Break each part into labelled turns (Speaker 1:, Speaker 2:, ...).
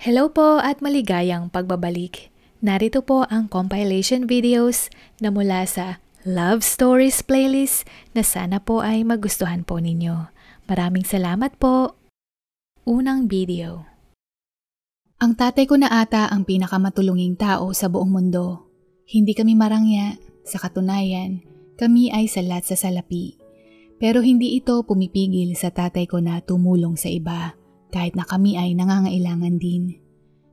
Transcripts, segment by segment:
Speaker 1: Hello po at maligayang pagbabalik. Narito po ang compilation videos na mula sa Love Stories playlist na sana po ay magustuhan po ninyo. Maraming salamat po. Unang video. Ang tatay ko na ata ang pinakamatulunging tao sa buong mundo. Hindi kami marangya, sa katunayan, kami ay salat sa salapi. Pero hindi ito pumipigil sa tatay ko na tumulong sa iba. Kahit na kami ay nangangailangan din.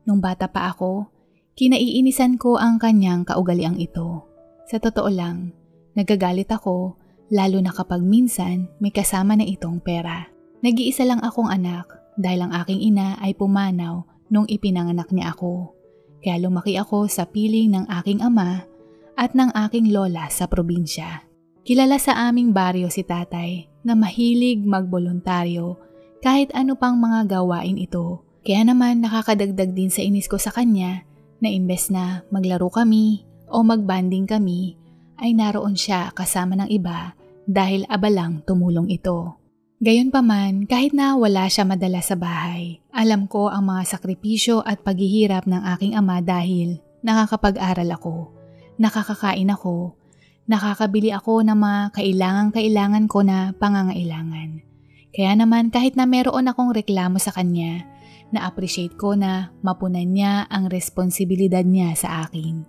Speaker 1: Nung bata pa ako, kinaiinisan ko ang kanyang kaugaliang ito. Sa totoo lang, nagagalit ako lalo na kapag minsan may kasama na itong pera. Nag-iisa lang akong anak dahil ang aking ina ay pumanaw nung ipinanganak niya ako. Kaya lumaki ako sa piling ng aking ama at ng aking lola sa probinsya. Kilala sa aming baryo si tatay na mahilig magboluntaryo kahit ano pang mga gawain ito. Kaya naman nakakadagdag din sa inis ko sa kanya na imbes na maglaro kami o magbanding kami ay naroon siya kasama ng iba dahil abalang tumulong ito. Gayunpaman, kahit na wala siya madala sa bahay, alam ko ang mga sakripisyo at paghihirap ng aking ama dahil nakakapag-aral ako, nakakakain ako, nakakabili ako ng mga kailangan ko na pangangailangan. Kaya naman kahit na meron akong reklamo sa kanya, na-appreciate ko na mapunan niya ang responsibilidad niya sa akin.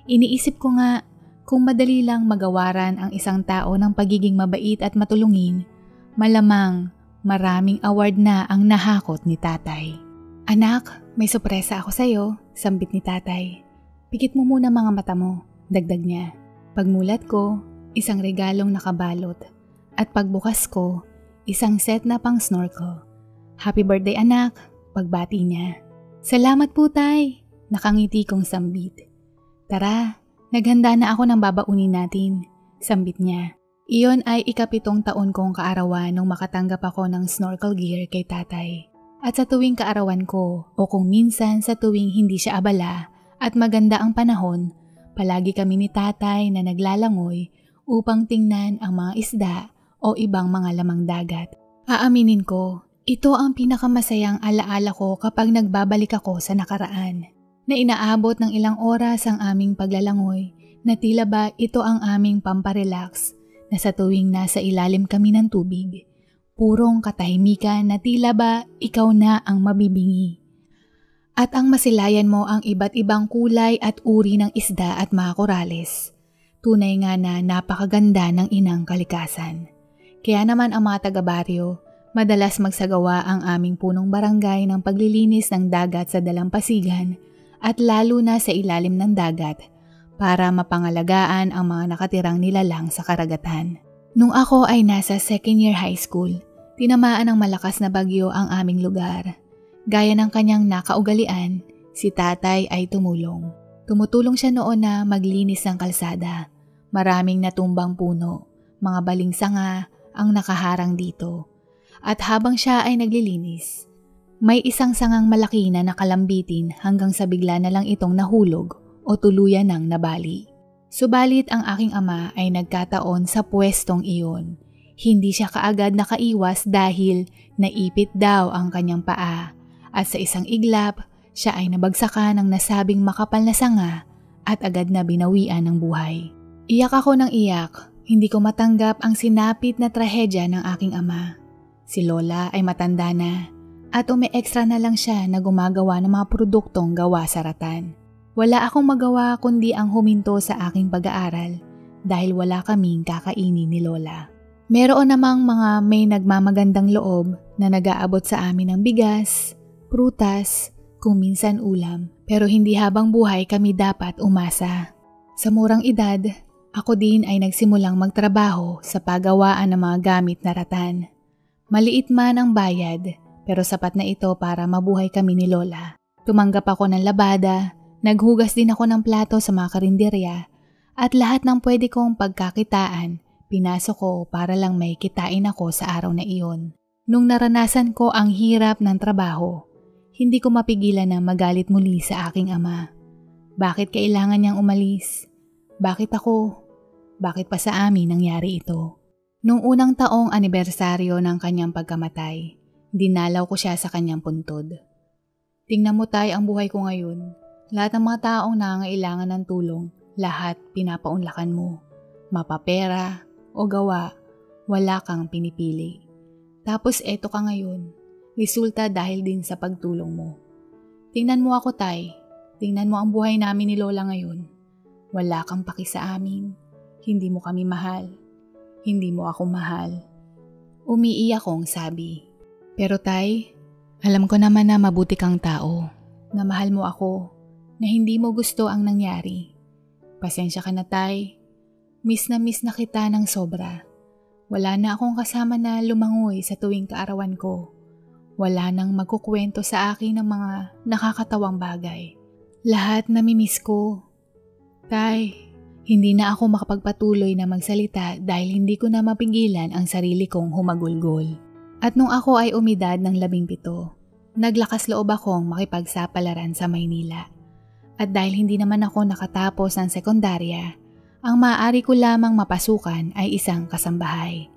Speaker 1: Iniisip ko nga kung madali lang magawaran ang isang tao ng pagiging mabait at matulungin, malamang maraming award na ang nahakot ni tatay. Anak, may sorpresa ako sa'yo, sambit ni tatay. Pikit mo muna mga mata mo, dagdag niya. Pagmulat ko, isang regalong nakabalot at pagbukas ko, isang set na pang snorkel. Happy birthday anak, pagbati niya. Salamat po tay, nakangiti kong sambit. Tara, naghanda na ako ng babaunin natin, sambit niya. Iyon ay ika-7 taon kong kaarawan nung makatanggap ako ng snorkel gear kay tatay. At sa tuwing kaarawan ko o kung minsan sa tuwing hindi siya abala at maganda ang panahon, palagi kami ni tatay na naglalangoy upang tingnan ang mga isda o ibang mga lamang dagat. Aaminin ko, ito ang pinakamasayang alaala ko kapag nagbabalik ako sa nakaraan. Na inaabot ng ilang oras ang aming paglalangoy na tila ba ito ang aming pamparelax na sa tuwing nasa ilalim kami ng tubig. Purong katahimikan na tila ba ikaw na ang mabibingi. At ang masilayan mo ang iba't ibang kulay at uri ng isda at mga korales. Tunay nga na napakaganda ng inang kalikasan. Kaya naman ang mga taga-baryo, madalas magsagawa ang aming punong barangay ng paglilinis ng dagat sa dalampasigan at lalo na sa ilalim ng dagat para mapangalagaan ang mga nakatirang nilalang sa karagatan. Nung ako ay nasa second year high school, tinamaan ng malakas na bagyo ang aming lugar. Gaya ng kanyang nakaugalian, si tatay ay tumulong. Tumutulong siya noon na maglinis ng kalsada. Maraming natumbang puno, mga baling sanga ang nakaharang dito. At habang siya ay naglilinis, may isang sangang malaki na nakalambitin hanggang sa bigla na lang itong nahulog o tuluyan ng nabali. Subalit ang aking ama ay nagkataon sa pwestong iyon. Hindi siya kaagad nakaiwas dahil naipit daw ang kanyang paa at sa isang iglap siya ay nabagsakan ng nasabing makapal na sanga at agad na binawian ng buhay. Iyak ako ng iyak, hindi ko matanggap ang sinapit na trahedya ng aking ama. Si Lola ay matanda na at umi-extra na lang siya na gumagawa ng mga produktong gawa sa ratan. Wala akong magawa kundi ang huminto sa aking pag-aaral dahil wala kaming kakainin ni Lola. Meron namang mga may nagmamagandang loob na nag-aabot sa amin ng bigas, prutas, kung minsan ulam. Pero hindi habang buhay kami dapat umasa. Sa murang edad, ako din ay nagsimulang magtrabaho sa paggawaan ng mga gamit na ratan. Maliit man ang bayad, pero sapat na ito para mabuhay kami ni Lola. Tumanggap ako ng labada, naghugas din ako ng plato sa mga karinderya, at lahat ng pwede kong pagkakitaan, pinasok ko para lang may kitain ako sa araw na iyon. Nung naranasan ko ang hirap ng trabaho, hindi ko mapigilan na magalit muli sa aking ama. Bakit kailangan niyang umalis? Bakit ako? Bakit pa sa amin nangyari ito? Nung unang taong anibersaryo ng kanyang pagkamatay, Dinalaw ko siya sa kanyang puntod. Tingnan mo tay ang buhay ko ngayon. Lahat ng mga taong nangangailangan ng tulong, lahat pinapaunlakan mo. Mapapera o gawa, wala kang pinipili. Tapos eto ka ngayon, resulta dahil din sa pagtulong mo. Tingnan mo ako tay, tingnan mo ang buhay namin ni Lola ngayon. Wala kang paki sa amin, hindi mo kami mahal, hindi mo ako mahal. Umiiyak akong sabi. Pero tay, alam ko naman na mabuti kang tao, na mahal mo ako, na hindi mo gusto ang nangyari. Pasensya ka na tay, miss na kita ng sobra. Wala na akong kasama na lumangoy sa tuwing kaarawan ko. Wala nang magkukwento sa akin ng mga nakakatawang bagay. Lahat namimiss ko. Tay, hindi na ako makapagpatuloy na magsalita dahil hindi ko na mapigilan ang sarili kong humagulgol. At nung ako ay umidad ng 17, naglakas loob akong makipagsapalaran sa Maynila. At dahil hindi naman ako nakatapos ng sekundarya, ang maaari ko lamang mapasukan ay isang kasambahay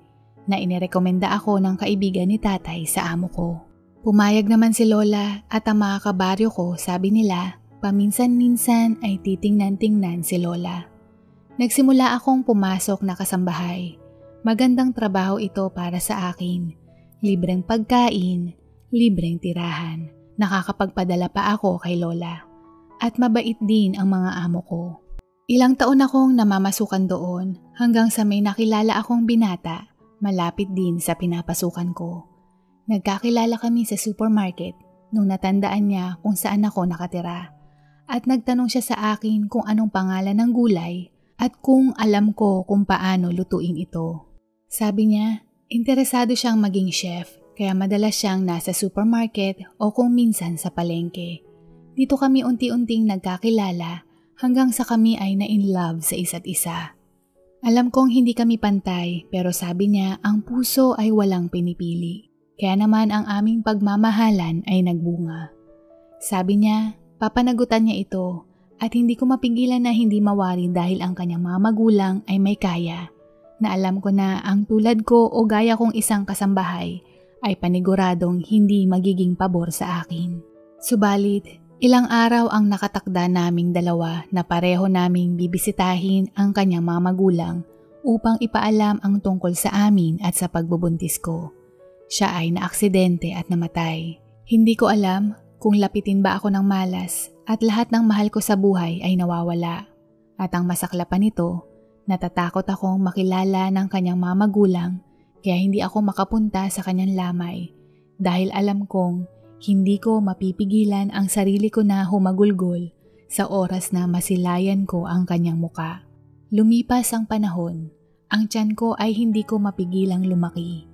Speaker 1: na inirekomenda ako ng kaibigan ni tatay sa amo ko. Pumayag naman si Lola at ang mga kabaryo ko sabi nila paminsan-minsan ay titingnan-tingnan si Lola. Nagsimula akong pumasok na kasambahay. Magandang trabaho ito para sa akin. Libreng pagkain, libreng tirahan. Nakakapagpadala pa ako kay Lola. At mabait din ang mga amo ko. Ilang taon akong namamasukan doon hanggang sa may nakilala akong binata malapit din sa pinapasukan ko. Nagkakilala kami sa supermarket nung natandaan niya kung saan ako nakatira. At nagtanong siya sa akin kung anong pangalan ng gulay at kung alam ko kung paano lutuin ito. Sabi niya, interesado siyang maging chef kaya madalas siyang nasa supermarket o kung minsan sa palengke. Dito kami unti-unting nagkakilala hanggang sa kami ay na-in-love sa isa't isa. Alam kong hindi kami pantay pero sabi niya ang puso ay walang pinipili. Kaya naman ang aming pagmamahalan ay nagbunga. Sabi niya, papanagutan niya ito at hindi ko mapigilan na hindi mawari dahil ang kanyang mga magulang ay may kaya. Na alam ko na ang tulad ko o gaya kong isang kasambahay ay paniguradong hindi magiging pabor sa akin. Subalit, ilang araw ang nakatakda naming dalawa na pareho naming bibisitahin ang kanyang mga magulang upang ipaalam ang tungkol sa amin at sa pagbubuntis ko. Siya ay naaksidente at namatay. Hindi ko alam kung lapitin ba ako ng malas at lahat ng mahal ko sa buhay ay nawawala. At ang masakla pa nito, natatakot akong makilala ng kanyang mga magulang kaya hindi ako makapunta sa kanyang lamay dahil alam kong hindi ko mapipigilan ang sarili ko na humagulgol sa oras na masilayan ko ang kanyang muka. Lumipas ang panahon, ang tiyan ko ay hindi ko mapigilang lumaki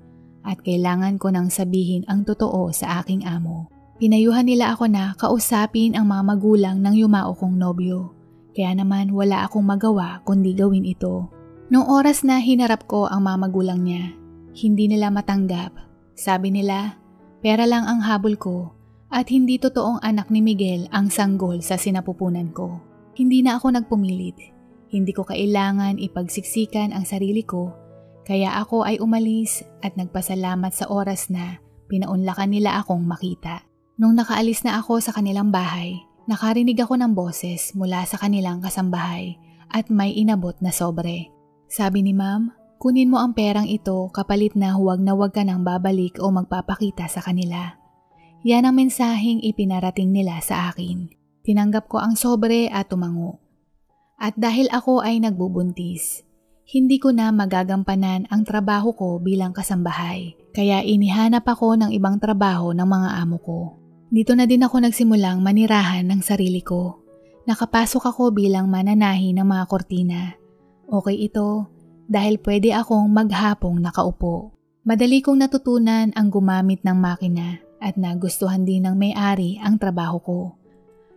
Speaker 1: at kailangan ko nang sabihin ang totoo sa aking amo. Pinayuhan nila ako na kausapin ang mga magulang ng yumao kong nobyo. Kaya naman wala akong magawa kundi gawin ito. Noong oras na hinarap ko ang mga magulang niya, hindi nila matanggap. Sabi nila, pera lang ang habol ko at hindi totoong anak ni Miguel ang sanggol sa sinapupunan ko. Hindi na ako nagpumilit. Hindi ko kailangan ipagsiksikan ang sarili ko, kaya ako ay umalis at nagpasalamat sa oras na pinaunlakan nila akong makita. Nung nakaalis na ako sa kanilang bahay, nakarinig ako ng boses mula sa kanilang kasambahay at may inabot na sobre. Sabi ni Ma'am, kunin mo ang perang ito kapalit na huwag ka nang babalik o magpapakita sa kanila. Yan ang mensaheng ipinarating nila sa akin. Tinanggap ko ang sobre at tumango. At dahil ako ay nagbubuntis, hindi ko na magagampanan ang trabaho ko bilang kasambahay. Kaya inihanap ako ng ibang trabaho ng mga amo ko. Dito na din ako nagsimulang manirahan ng sarili ko. Nakapasok ako bilang mananahi ng mga kortina. Okay ito dahil pwede akong maghapong nakaupo. Madali kong natutunan ang gumamit ng makina at nagustuhan din ng may-ari ang trabaho ko.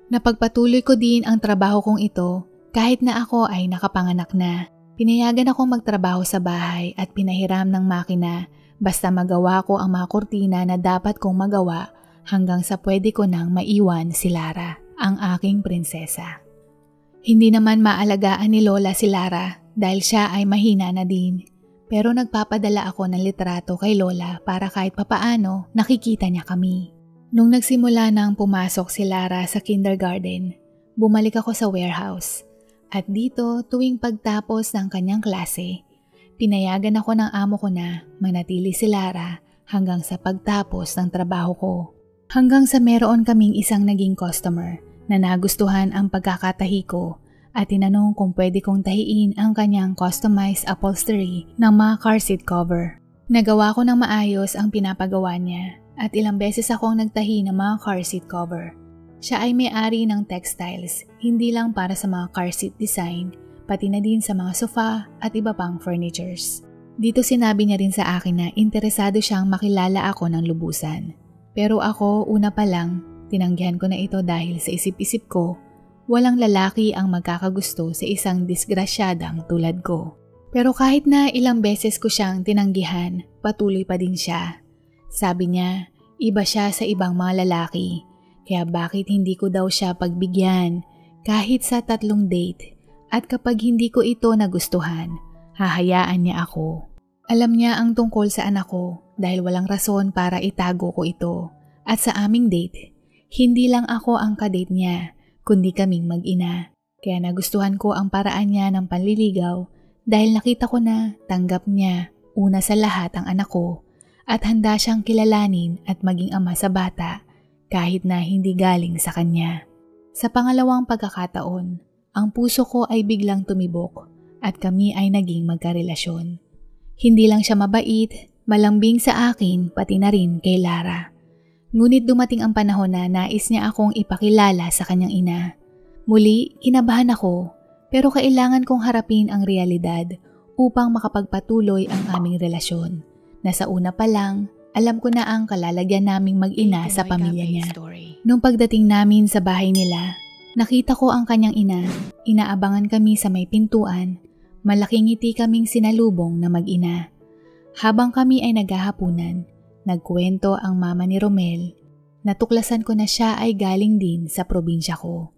Speaker 1: Napagpatuloy ko din ang trabaho kong ito kahit na ako ay nakapanganak na. Pinayagan akong magtrabaho sa bahay at pinahiram ng makina basta magawa ko ang mga kortina na dapat kong magawa hanggang sa pwede ko nang maiwan si Lara, ang aking prinsesa. Hindi naman maalagaan ni Lola si Lara dahil siya ay mahina na din. Pero nagpapadala ako ng litrato kay Lola para kahit papaano nakikita niya kami. Nung nagsimula nang pumasok si Lara sa kindergarten, bumalik ako sa warehouse. At dito tuwing pagtapos ng kanyang klase, pinayagan ako ng amo ko na manatili si Lara hanggang sa pagtapos ng trabaho ko. Hanggang sa meron kaming isang naging customer na nagustuhan ang pagkakatahi ko at tinanong kung pwede kong tahiin ang kanyang customized upholstery ng mga car seat cover. Nagawa ko ng maayos ang pinapagawa niya at ilang beses akong nagtahi ng mga car seat cover. Siya ay may-ari ng textiles, hindi lang para sa mga car seat design, pati na din sa mga sofa at iba pang furnitures. Dito sinabi niya rin sa akin na interesado siyang makilala ako ng lubusan. Pero ako una pa lang, tinanggihan ko na ito dahil sa isip-isip ko, walang lalaki ang magkakagusto sa isang disgrasyadang tulad ko. Pero kahit na ilang beses ko siyang tinanggihan, patuloy pa din siya. Sabi niya, iba siya sa ibang mga lalaki, kaya bakit hindi ko daw siya pagbigyan kahit sa 3 date at kapag hindi ko ito nagustuhan, hahayaan niya ako. Alam niya ang tungkol sa anak ko dahil walang rason para itago ko ito. At sa aming date, hindi lang ako ang kadate niya, kundi kaming mag-ina. Kaya nagustuhan ko ang paraan niya ng panliligaw dahil nakita ko na tanggap niya una sa lahat ang anak ko at handa siyang kilalanin at maging ama sa bata kahit na hindi galing sa kanya. Sa pangalawang pagkakataon, ang puso ko ay biglang tumibok at kami ay naging magkarelasyon. Hindi lang siya mabait, malambing sa akin pati na rin kay Lara. Ngunit dumating ang panahon na nais niya akong ipakilala sa kanyang ina. Muli, kinabahan ako pero kailangan kong harapin ang realidad upang makapagpatuloy ang aming relasyon. Nasa una pa lang, alam ko na ang kalalagyan naming mag-ina sa pamilya niya. Nung pagdating namin sa bahay nila, nakita ko ang kanyang ina. Inaabangan kami sa may pintuan. Malaking ngiti kaming sinalubong na mag-ina. Habang kami ay naghahapunan, nagkwento ang mama ni Romel. Natuklasan ko na siya ay galing din sa probinsya ko.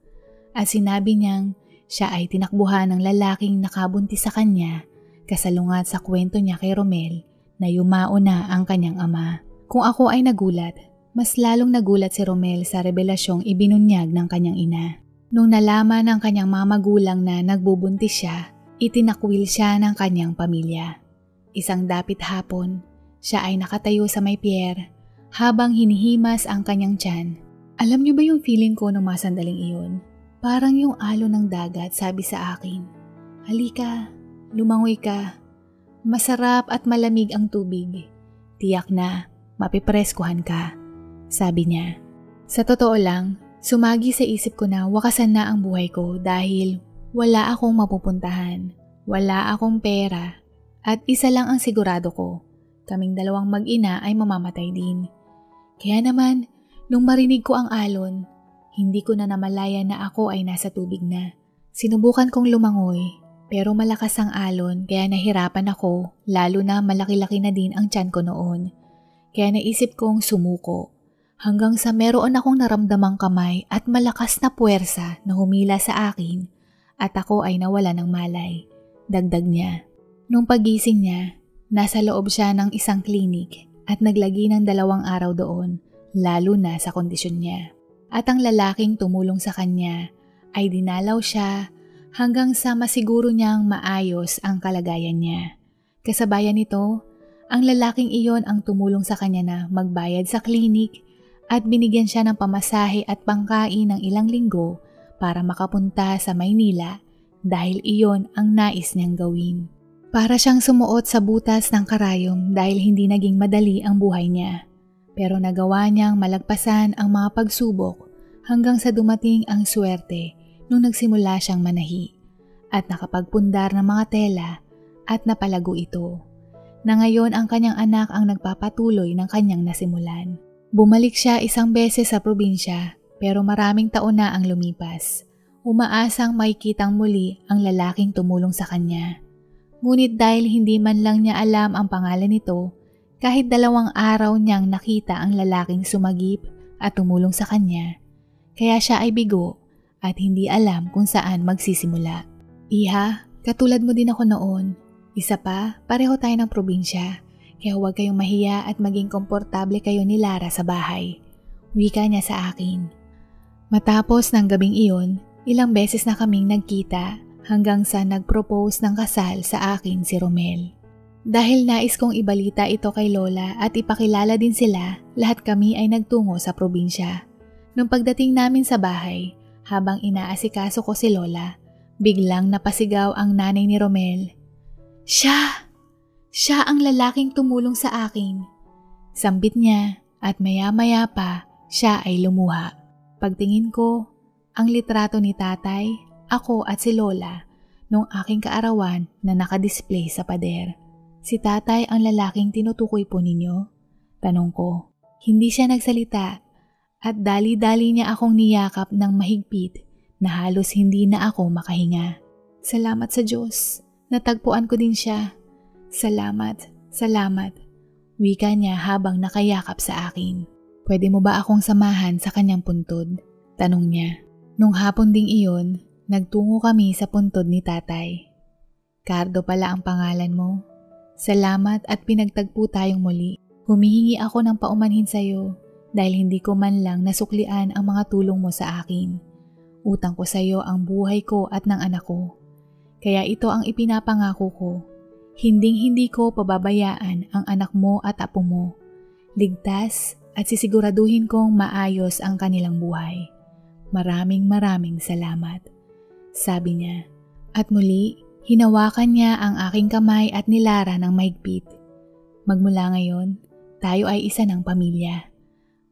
Speaker 1: At sinabi niyang siya ay tinakbuhan ng lalaking nakabuntis sa kanya kasalungat sa kwento niya kay Romel na yumao na ang kanyang ama. Kung ako ay nagulat, mas lalong nagulat si Romel sa revelasyong ibinunyag ng kanyang ina. Nung nalaman ng kanyang mga magulang na nagbubuntis siya, itinakwil siya ng kanyang pamilya. Isang dapit hapon, siya ay nakatayo sa may pier habang hinihimas ang kanyang tiyan. Alam niyo ba yung feeling ko nung mga sandaling iyon? Parang yung alon ng dagat sabi sa akin, halika, lumangoy ka. Masarap at malamig ang tubig. Tiyak na mapipreskuhan ka, sabi niya. Sa totoo lang, sumagi sa isip ko na wakasan na ang buhay ko dahil wala akong mapupuntahan, wala akong pera, at isa lang ang sigurado ko, kaming dalawang mag-ina ay mamamatay din. Kaya naman, nung marinig ko ang alon, hindi ko na namalayan na ako ay nasa tubig na. Sinubukan kong lumangoy, pero malakas ang alon kaya nahirapan ako, lalo na malaki-laki na din ang tiyan ko noon. Kaya naisip kong sumuko, hanggang sa meron akong naramdamang kamay at malakas na puwersa na humila sa akin, at ako ay nawala ng malay. Dagdag niya. Nung pagising niya, nasa loob siya ng isang klinik at naglagi ng 2 araw doon, lalo na sa kondisyon niya. At ang lalaking tumulong sa kanya ay dinalaw siya hanggang sa masiguro niyang maayos ang kalagayan niya. Kasabayan nito, ang lalaking iyon ang tumulong sa kanya na magbayad sa klinik at binigyan siya ng pamasahe at pangkain ng ilang linggo para makapunta sa Maynila dahil iyon ang nais niyang gawin. Para siyang sumuot sa butas ng karayom dahil hindi naging madali ang buhay niya. Pero nagawa niyang malagpasan ang mga pagsubok hanggang sa dumating ang swerte nung nagsimula siyang manahi at nakapagpundar ng mga tela at napalago ito. Na ngayon ang kanyang anak ang nagpapatuloy ng kanyang nasimulan. Bumalik siya isang beses sa probinsya pero maraming taon na ang lumipas. Umaasang makikitang muli ang lalaking tumulong sa kanya. Ngunit dahil hindi man lang niya alam ang pangalan nito, kahit 2 araw niyang nakita ang lalaking sumagip at tumulong sa kanya, kaya siya ay bigo at hindi alam kung saan magsisimula. Iha, katulad mo din ako noon. Isa pa, pareho tayo ng probinsya, kaya huwag kayong mahiya at maging komportable kayo ni Lara sa bahay. Wika niya sa akin. Matapos ng gabing iyon, ilang beses na kaming nagkita hanggang sa nag-propose ng kasal sa akin si Romel. Dahil nais kong ibalita ito kay Lola at ipakilala din sila, lahat kami ay nagtungo sa probinsya. Nung pagdating namin sa bahay, habang inaasikaso ko si Lola, biglang napasigaw ang nanay ni Romel. Siya! Siya ang lalaking tumulong sa akin. Sambit niya at maya-maya pa siya ay lumuha. Pagtingin ko, ang litrato ni tatay, ako at si Lola nung aking kaarawan na nakadisplay sa pader. Si tatay ang lalaking tinutukoy po ninyo? Tanong ko. Hindi siya nagsalita at dali-dali niya akong niyakap ng mahigpit na halos hindi na ako makahinga. Salamat sa Diyos. Natagpuan ko din siya. Salamat, salamat. Wika niya habang nakayakap sa akin. Pwede mo ba akong samahan sa kanyang puntod? Tanong niya. Nung hapon ding iyon, nagtungo kami sa puntod ni tatay. Cardo pala ang pangalan mo. Salamat at pinagtagpo tayong muli. Humihingi ako ng paumanhin sa iyo dahil hindi ko man lang nasuklian ang mga tulong mo sa akin. Utang ko sa iyo ang buhay ko at ng anak ko. Kaya ito ang ipinapangako ko. Hinding-hindi ko pababayaan ang anak mo at apo mo. Ligtas at sisiguraduhin kong maayos ang kanilang buhay. Maraming salamat. Sabi niya. At muli, hinawakan niya ang aking kamay at nilara ng mahigpit. Magmula ngayon, tayo ay isa ng pamilya.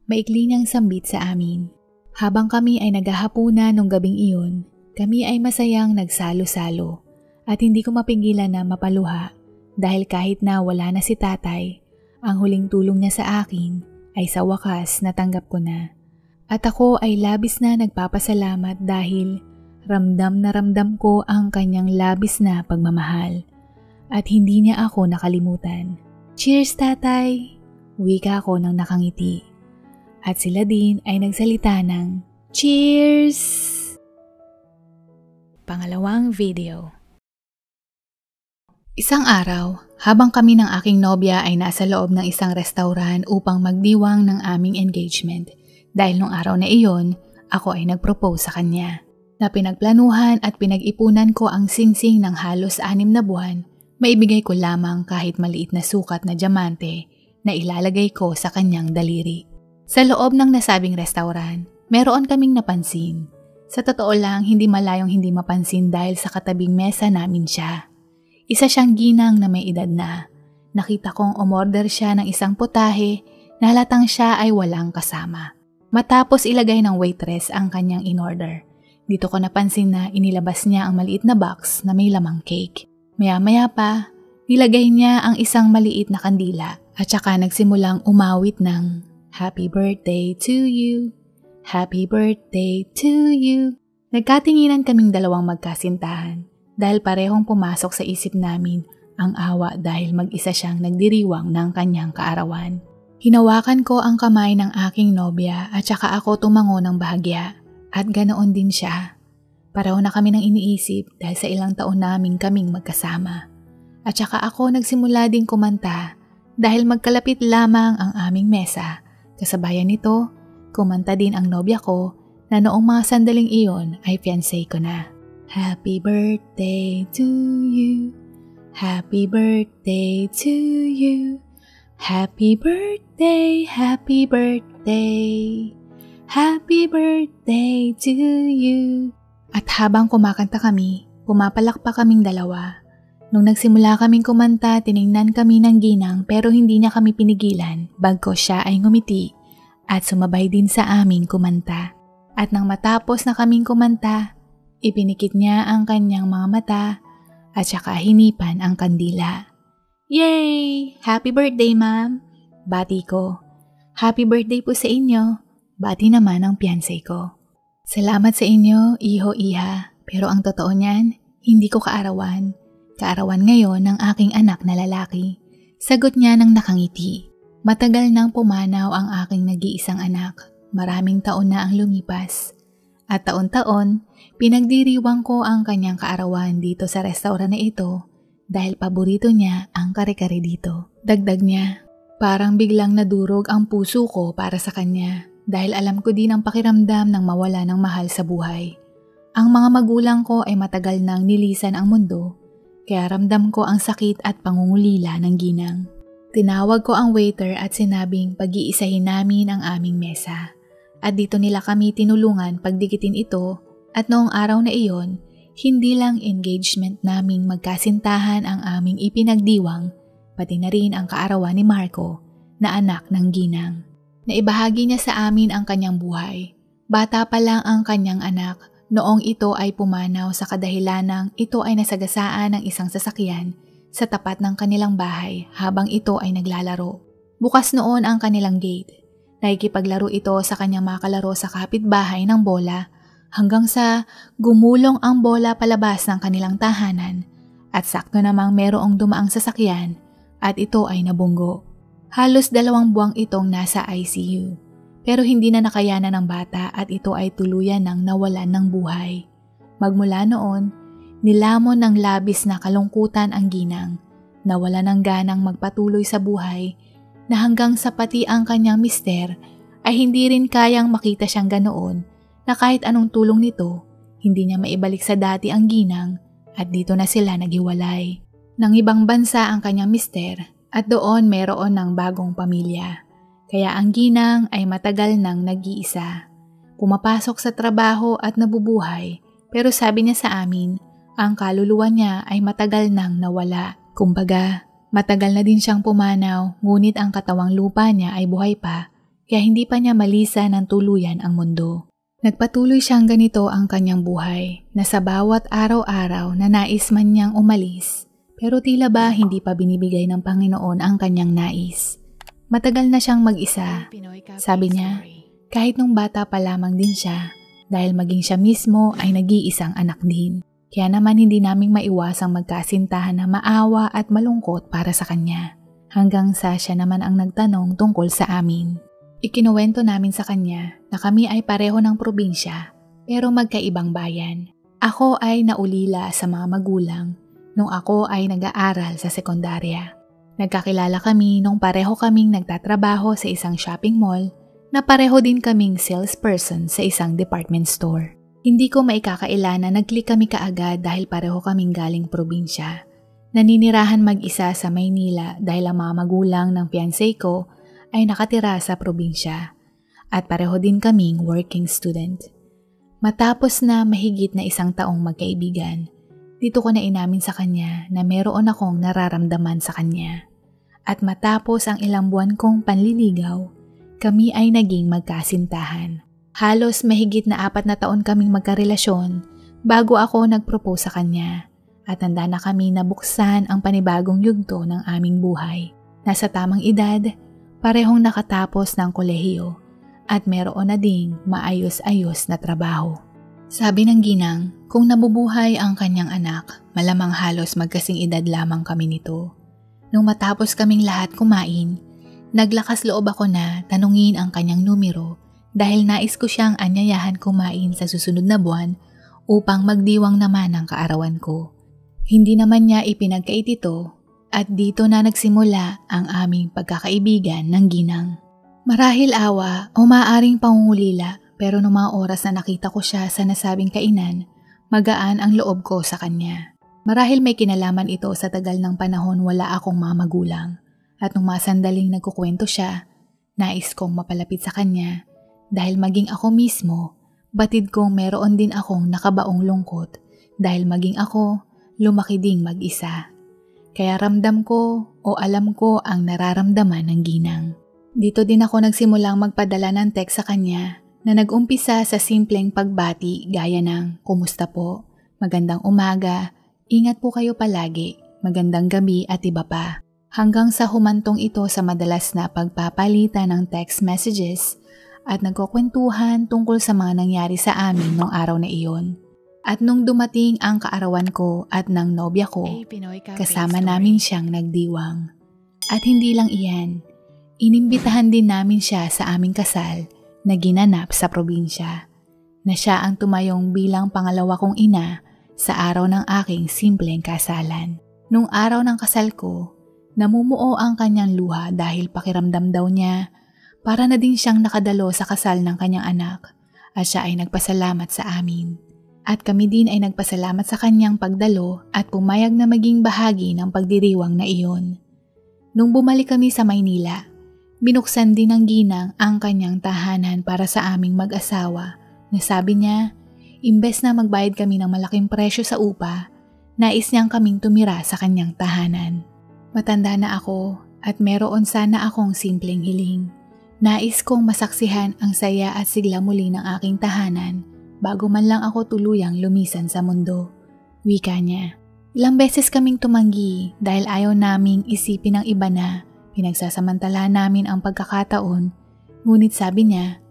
Speaker 1: Maikli niyang sambit sa amin. Habang kami ay naghahapunan nung gabing iyon, kami ay masayang nagsalo-salo at hindi ko mapigilan na mapaluha dahil kahit na wala na si tatay, ang huling tulong niya sa akin ay sa wakas natanggap ko na. At ako ay labis na nagpapasalamat dahil ramdam na ramdam ko ang kanyang labis na pagmamahal at hindi niya ako nakalimutan. Cheers, tatay! Wika ko ng nakangiti. At sila din ay nagsalita ng cheers! Pangalawang video. Isang araw, habang kami ng aking nobya ay nasa loob ng isang restaurant upang magdiwang ng aming engagement. Dahil nung araw na iyon, ako ay nagpropose sa kanya. Na pinagplanuhan at pinag-ipunan ko ang singsing ng halos 6 na buwan, maibigay ko lamang kahit maliit na sukat na diamante na ilalagay ko sa kanyang daliri. Sa loob ng nasabing restaurant, meron kaming napansin. Sa totoo lang, hindi malayong hindi mapansin dahil sa katabing mesa namin siya. Isa siyang ginang na may edad na. Nakita kong umorder siya ng isang putahe na halatang siya ay walang kasama. Matapos ilagay ng waitress ang kanyang in-order, dito ko napansin na inilabas niya ang maliit na box na may lamang cake. Maya-maya pa, nilagay niya ang isang maliit na kandila at saka nagsimulang umawit ng Happy birthday to you, happy birthday to you. Nagkatinginan kaming dalawang magkasintahan dahil parehong pumasok sa isip namin ang awa dahil mag-isa siyang nagdiriwang ng kanyang kaarawan. Hinawakan ko ang kamay ng aking nobya at saka ako tumango ng bahagya at ganoon din siya. Pareho na kami nang iniisip dahil sa ilang taon naming kaming magkasama. At saka ako nagsimula din kumanta dahil magkalapit lamang ang aming mesa. Kasabayan nito, kumanta din ang nobya ko na noong mga sandaling iyon ay fiancé ko na. Happy birthday to you, happy birthday to you. Happy birthday, happy birthday, happy birthday to you. At habang kumakanta kami, pumapalakpak kaming dalawa. Nung nagsimula kaming kumanta, tiningnan kami ng ginang pero hindi niya kami pinigilan bagko siya ay ngumiti at sumabay din sa aming kumanta. At nang matapos na kaming kumanta, ipinikit niya ang kanyang mga mata at saka hinipan ang kandila. Yay! Happy birthday, ma'am! Bati ko. Happy birthday po sa inyo. Bati naman ang fiancé ko. Salamat sa inyo, iho-iha. Pero ang totoo niyan, hindi ko kaarawan. Kaarawan ngayon ng aking anak na lalaki. Sagot niya ng nakangiti. Matagal nang pumanaw ang aking nag-iisang anak. Maraming taon na ang lumipas. At taon-taon, pinagdiriwang ko ang kanyang kaarawan dito sa restaurant na ito dahil paborito niya ang kare-kare dito. Dagdag niya, parang biglang nadurog ang puso ko para sa kanya dahil alam ko din ang pakiramdam ng mawala ng mahal sa buhay. Ang mga magulang ko ay matagal nang nilisan ang mundo, kaya ramdam ko ang sakit at pangungulila ng ginang. Tinawag ko ang waiter at sinabing pag-iisahin namin ang aming mesa. At dito nila kami tinulungan pagdikitin ito at noong araw na iyon, hindi lang engagement naming magkasintahan ang aming ipinagdiwang, pati na rin ang kaarawan ni Marco na anak ng ginang. Naibahagi niya sa amin ang kanyang buhay. Bata pa lang ang kanyang anak noong ito ay pumanaw sa kadahilanang ito ay nasagasaan ng isang sasakyan sa tapat ng kanilang bahay habang ito ay naglalaro. Bukas noon ang kanilang gate. Nakikipaglaro ito sa kanyang mga kalaro sa kapitbahay ng bola hanggang sa gumulong ang bola palabas ng kanilang tahanan at sakto namang merong dumaang sasakyan at ito ay nabunggo. Halos 2 buwang itong nasa ICU pero hindi na nakayanan ng bata at ito ay tuluyan ng nawalan ng buhay. Magmula noon, nilamon ng labis na kalungkutan ang ginang, nawala ng ganang magpatuloy sa buhay na hanggang sa pati ang kanyang mister ay hindi rin kayang makita siyang ganoon na kahit anong tulong nito, hindi niya maibalik sa dati ang ginang at dito na sila naghiwalay. Nang ibang bansa ang kanyang mister at doon meron ng bagong pamilya. Kaya ang ginang ay matagal nang nag-iisa. Pumapasok sa trabaho at nabubuhay pero sabi niya sa amin, ang kaluluwa niya ay matagal nang nawala. Kumbaga, matagal na din siyang pumanaw ngunit ang katawang lupa niya ay buhay pa kaya hindi pa niya malisa ng tuluyan ang mundo. Nagpatuloy siyang ganito ang kanyang buhay na sa bawat araw-araw na nais man niyang umalis pero tila ba hindi pa binibigay ng Panginoon ang kanyang nais. Matagal na siyang mag-isa. Sabi niya, kahit nung bata pa lamang din siya dahil maging siya mismo ay nag-iisang anak din. Kaya naman hindi naming maiwasang magkasintahan na maawa at malungkot para sa kanya. Hanggang sa siya naman ang nagtanong tungkol sa amin. Ikinuwento namin sa kanya na kami ay pareho ng probinsya pero magkaibang bayan. Ako ay naulila sa mga magulang nung ako ay nag-aaral sa sekundarya. Nagkakilala kami nung pareho kaming nagtatrabaho sa isang shopping mall na pareho din kaming salesperson sa isang department store. Hindi ko maikakaila na nag-click kami kaagad dahil pareho kaming galing probinsya. Naninirahan mag-isa sa Maynila dahil ang mga magulang ng fiancé ko ay nakatira sa probinsya at pareho din kaming working student. Matapos na mahigit na 1 taong magkaibigan, dito ko na inamin sa kanya na meron akong nararamdaman sa kanya. At matapos ang ilang buwan kong panliligaw, kami ay naging magkasintahan. Halos mahigit na 4 na taon kaming magkarelasyon bago ako nag-propose sa kanya at handa na kami nabuksan ang panibagong yugto ng aming buhay. Nasa tamang edad, parehong nakatapos ng kolehiyo at meron na ding maayos-ayos na trabaho. Sabi ng ginang, kung nabubuhay ang kanyang anak, malamang halos magkasing edad lamang kami nito. Nung matapos kaming lahat kumain, naglakas loob ako na tanungin ang kanyang numero dahil nais ko siyang anyayahan kumain sa susunod na buwan upang magdiwang naman ang kaarawan ko. Hindi naman niya ipinagkait ito at dito na nagsimula ang aming pagkakaibigan ng ginang. Marahil awa o maaaring pangungulila pero noong mga oras na nakita ko siya sa nasabing kainan, magaan ang loob ko sa kanya. Marahil may kinalaman ito sa tagal ng panahon wala akong mga magulang at nung mga sandaling nagkukwento siya, nais kong mapalapit sa kanya. Dahil maging ako mismo, batid kong meron din akong nakabaong lungkot dahil maging ako, lumaki ding mag-isa. Kaya ramdam ko o alam ko ang nararamdaman ng ginang. Dito din ako nagsimulang magpadala ng text sa kanya na nag-umpisa sa simpleng pagbati gaya ng kumusta po, magandang umaga, ingat po kayo palagi, magandang gabi at iba pa. Hanggang sa humantong ito sa madalas na pagpapalitan ng text messages at nagkukwentuhan tungkol sa mga nangyari sa amin noong araw na iyon. At nung dumating ang kaarawan ko at ng nobya ko, kasama namin siyang nagdiwang. At hindi lang iyan, inimbitahan din namin siya sa aming kasal na ginanap sa probinsya, na siya ang tumayong bilang pangalawa kong ina sa araw ng aking simpleng kasalan. Nung araw ng kasal ko, namumuo ang kanyang luha dahil pakiramdam daw niya para na din siyang nakadalo sa kasal ng kanyang anak at siya ay nagpasalamat sa amin. At kami din ay nagpasalamat sa kanyang pagdalo at pumayag na maging bahagi ng pagdiriwang na iyon. Nung bumalik kami sa Maynila, binuksan din ng ginang ang kanyang tahanan para sa aming mag-asawa na sabi niya, imbes na magbayad kami ng malaking presyo sa upa, nais niyang kaming tumira sa kanyang tahanan. Matanda na ako at meron sana akong simpleng hiling. Nais kong masaksihan ang saya at sigla muli ng aking tahanan bago man lang ako tuluyang lumisan sa mundo. Wika niya. Ilang beses kaming tumanggi dahil ayaw naming isipin ng iba na pinagsasamantala namin ang pagkakataon, ngunit sabi niya,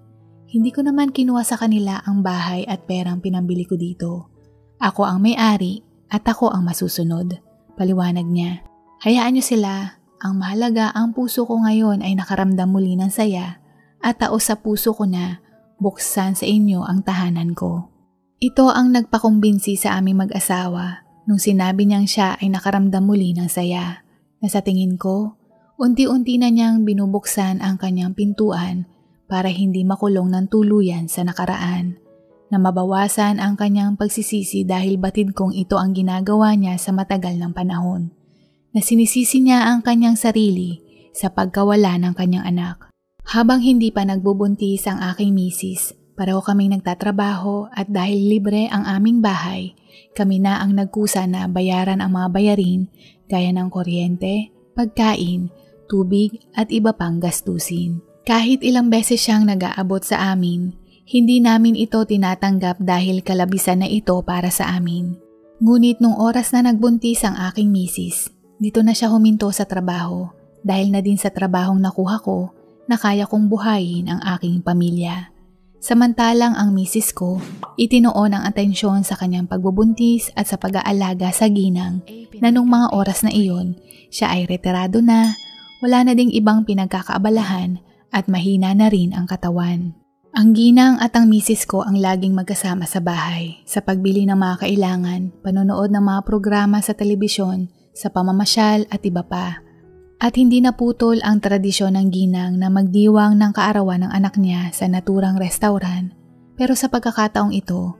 Speaker 1: hindi ko naman kinuha sa kanila ang bahay at perang pinambili ko dito. Ako ang may-ari at ako ang masusunod. Paliwanag niya. Hayaan niyo sila. Ang mahalaga ang puso ko ngayon ay nakaramdam muli ng saya at taos sa puso ko na buksan sa inyo ang tahanan ko. Ito ang nagpakumbinsi sa aming mag-asawa nung sinabi niyang siya ay nakaramdam muli ng saya. Na sa tingin ko, unti-unti na niyang binubuksan ang kanyang pintuan para hindi makulong ng tuluyan sa nakaraan. Na mabawasan ang kanyang pagsisisi dahil batid kong ito ang ginagawa niya sa matagal ng panahon. Na sinisisi niya ang kanyang sarili sa pagkawala ng kanyang anak. Habang hindi pa nagbubuntis ang aking misis, pareho kaming nagtatrabaho at dahil libre ang aming bahay, kami na ang nagkusa na bayaran ang mga bayarin gaya ng kuryente, pagkain, tubig at iba pang gastusin. Kahit ilang beses siyang nag-aabot sa amin, hindi namin ito tinatanggap dahil kalabisan na ito para sa amin. Ngunit nung oras na nagbuntis ang aking misis, dito na siya huminto sa trabaho dahil na din sa trabahong nakuha ko na kaya kong buhayin ang aking pamilya. Samantalang ang misis ko, itinoon ang atensyon sa kanyang pagbubuntis at sa pag-aalaga sa ginang na nung mga oras na iyon, siya ay retirado na, wala na ding ibang pinagkakaabalahan at mahina na rin ang katawan. Ang ginang at ang misis ko ang laging magkasama sa bahay sa pagbili ng mga kailangan, panonood ng mga programa sa telebisyon, sa pamamasyal at iba pa. At hindi naputol ang tradisyon ng ginang na magdiwang ng kaarawan ng anak niya sa naturang restaurant. Pero sa pagkakataong ito,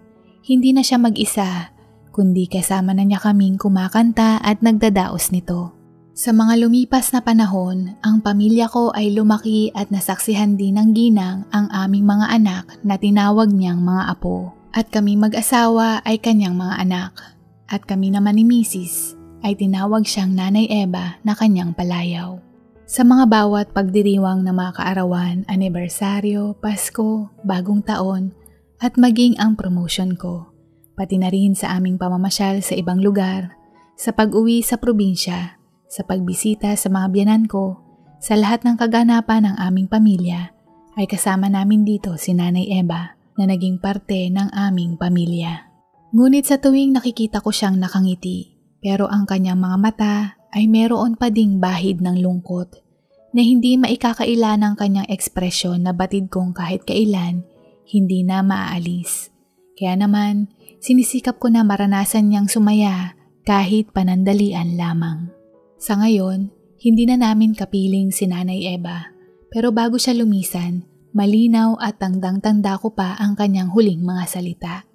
Speaker 1: hindi na siya mag-isa, kundi kasama na niya kaming kumakanta at nagdadaos nito. Sa mga lumipas na panahon, ang pamilya ko ay lumaki at nasaksihan din ng ginang ang aming mga anak na tinawag niyang mga apo. At kami mag-asawa ay kanyang mga anak. At kami naman ni misis ay tinawag siyang Nanay Eva na kanyang palayaw. Sa mga bawat pagdiriwang ng mga kaarawan, anibersaryo, Pasko, Bagong Taon, at maging ang promotion ko, pati na rin sa aming pamamasyal sa ibang lugar, sa pag-uwi sa probinsya, sa pagbisita sa mga biyanan ko, sa lahat ng kaganapan ng aming pamilya, ay kasama namin dito si Nanay Eva na naging parte ng aming pamilya. Ngunit sa tuwing nakikita ko siyang nakangiti, pero ang kanyang mga mata ay meron pa ding bahid ng lungkot na hindi maikakaila ng kanyang ekspresyon na batid kong kahit kailan hindi na maaalis. Kaya naman, sinisikap ko na maranasan niyang sumaya kahit panandalian lamang. Sa ngayon, hindi na namin kapiling si Nanay Eva, pero bago siya lumisan, malinaw at tandang-tanda ko pa ang kanyang huling mga salita.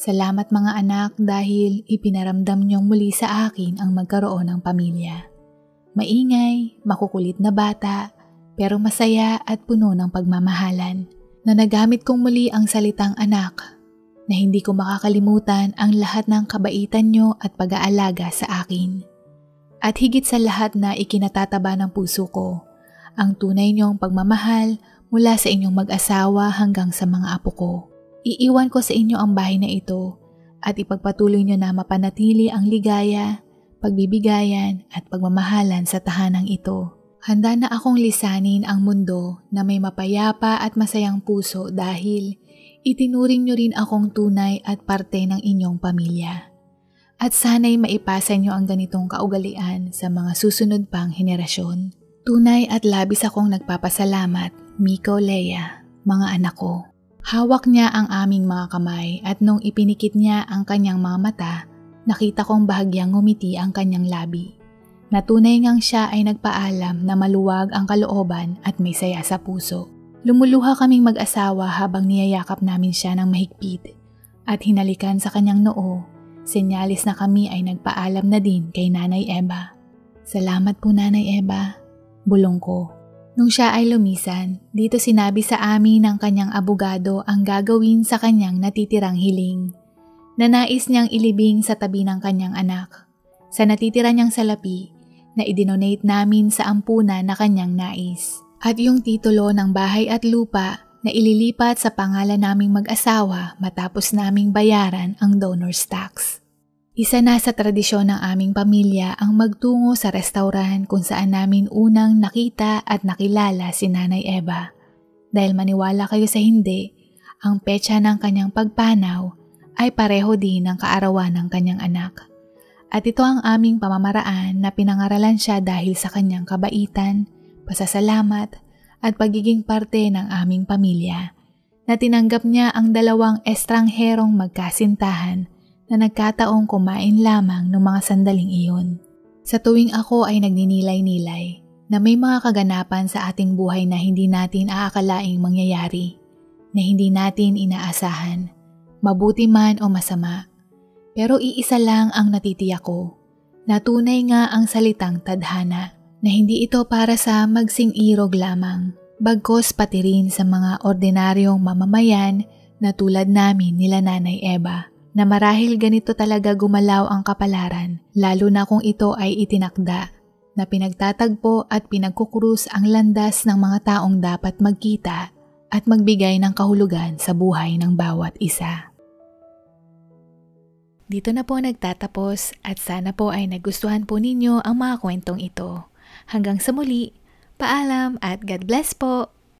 Speaker 1: Salamat mga anak dahil ipinaramdam niyong muli sa akin ang magkaroon ng pamilya. Maingay, makukulit na bata, pero masaya at puno ng pagmamahalan. Na nagamit kong muli ang salitang anak, na hindi ko makakalimutan ang lahat ng kabaitan niyo at pag-aalaga sa akin. At higit sa lahat na ikinatataba ng puso ko, ang tunay niyong pagmamahal mula sa inyong mag-asawa hanggang sa mga apo ko. Iiwan ko sa inyo ang bahay na ito at ipagpatuloy niyo na mapanatili ang ligaya, pagbibigayan at pagmamahalan sa tahanang ito. Handa na akong lisanin ang mundo na may mapayapa at masayang puso dahil itinuring niyo rin akong tunay at parte ng inyong pamilya. At sana'y maipasa niyo ang ganitong kaugalian sa mga susunod pang henerasyon. Tunay at labis akong nagpapasalamat, Miko, Leia, mga anak ko. Hawak niya ang aming mga kamay at nung ipinikit niya ang kanyang mga mata, Nakita kong bahagyang ngumiti ang kanyang labi. Natunay ngang siya ay nagpaalam na maluwag ang kalooban at may saya sa puso. Lumuluha kaming mag-asawa habang niyayakap namin siya ng mahigpit at hinalikan sa kanyang noo. Senyalis na kami ay nagpaalam na din kay Nanay Eva. Salamat po Nanay Eva, bulong ko. Nung siya ay lumisan, dito sinabi sa amin ng kanyang abogado ang gagawin sa kanyang natitirang hiling. Nanais niyang ilibing sa tabi ng kanyang anak. Sa natitira niyang salapi na idinonate namin sa ampunan na kanyang nais. At yung titulo ng bahay at lupa na ililipat sa pangalan naming mag-asawa matapos naming bayaran ang donor's tax. Isa na sa tradisyon ng aming pamilya ang magtungo sa restaurant kung saan namin unang nakita at nakilala si Nanay Eva. Dahil maniwala kayo sa hindi, ang petsa ng kanyang pagpanaw ay pareho din ng kaarawan ng kanyang anak. At ito ang aming pamamaraan na pinangaralan siya dahil sa kanyang kabaitan, pasasalamat at pagiging parte ng aming pamilya, na tinanggap niya ang dalawang estrangherong magkasintahan na nagkataong kumain lamang ng mga sandaling iyon. Sa tuwing ako ay nagninilay-nilay na may mga kaganapan sa ating buhay na hindi natin aakalaing mangyayari, na hindi natin inaasahan, mabuti man o masama. Pero iisa lang ang natitiyak ko, na tunay nga ang salitang tadhana, na hindi ito para sa magsing-irog lamang, bagkos pati rin sa mga ordinaryong mamamayan na tulad namin nila Nanay Eva, na marahil ganito talaga gumalaw ang kapalaran, lalo na kung ito ay itinakda, na pinagtatagpo at pinagkukrus ang landas ng mga taong dapat magkita at magbigay ng kahulugan sa buhay ng bawat isa. Dito na po nagtatapos at sana po ay nagustuhan po ninyo ang mga kwentong ito. Hanggang sa muli, paalam at God bless po!